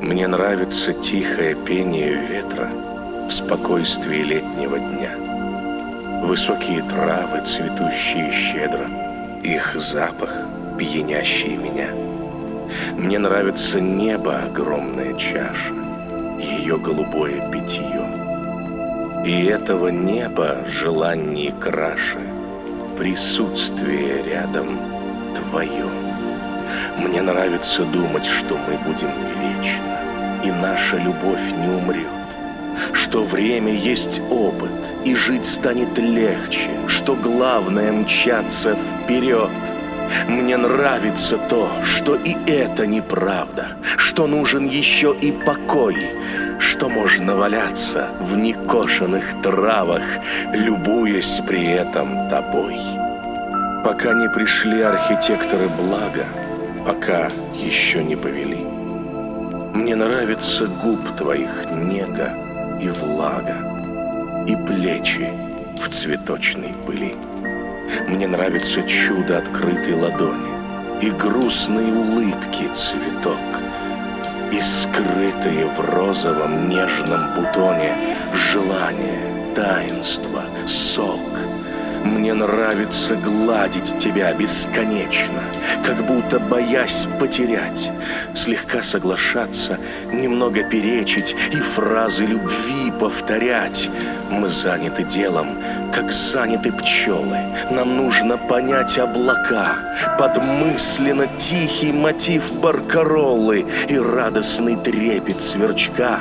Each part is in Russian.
Мне нравится тихое пение ветра в спокойствии летнего дня. Высокие травы, цветущие щедро, их запах, пьянящий меня. Мне нравится небо, огромная чаша, ее голубое питье. И этого неба желаний краше присутствие рядом твое. Мне нравится думать, что мы будем вечно, и наша любовь не умрет, что время есть опыт, и жить станет легче, что главное мчаться вперед. Мне нравится то, что и это неправда, что нужен еще и покой, что можно валяться в некошенных травах, любуясь при этом тобой. Пока не пришли архитекторы блага, пока еще не повели, мне нравится губ твоих нега и влага, и плечи в цветочной пыли. Мне нравится чудо открытой ладони и грустные улыбки цветок, и скрытые в розовом нежном бутоне желание, таинство, сок. Мне нравится гладить тебя бесконечно, как будто боясь потерять, слегка соглашаться, немного перечить и фразы любви повторять. Мы заняты делом, как заняты пчелы. Нам нужно понять облака, подмысленно тихий мотив баркароллы и радостный трепет сверчка.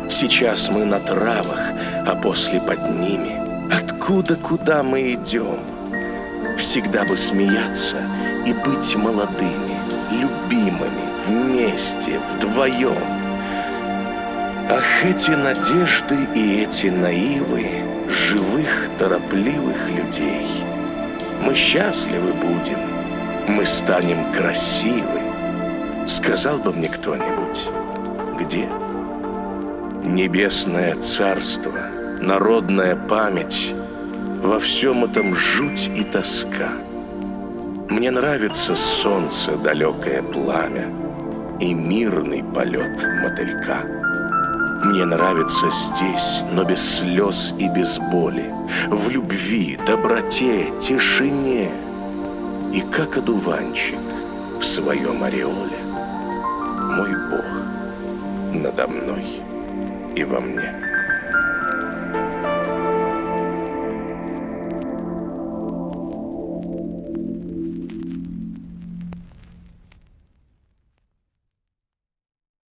Сейчас мы на травах, а после под ними. Откуда, куда мы идем? Всегда бы смеяться и быть молодыми, любимыми, вместе, вдвоем. Ах, эти надежды и эти наивы живых, торопливых людей. Мы счастливы будем, мы станем красивы. Сказал бы мне кто-нибудь, где? Небесное царство, народная память, во всем этом жуть и тоска. Мне нравится солнце, далекое пламя и мирный полет мотылька. Мне нравится здесь, но без слез и без боли, в любви, доброте, тишине. И как одуванчик в своем ореоле, мой Бог надо мной и во мне.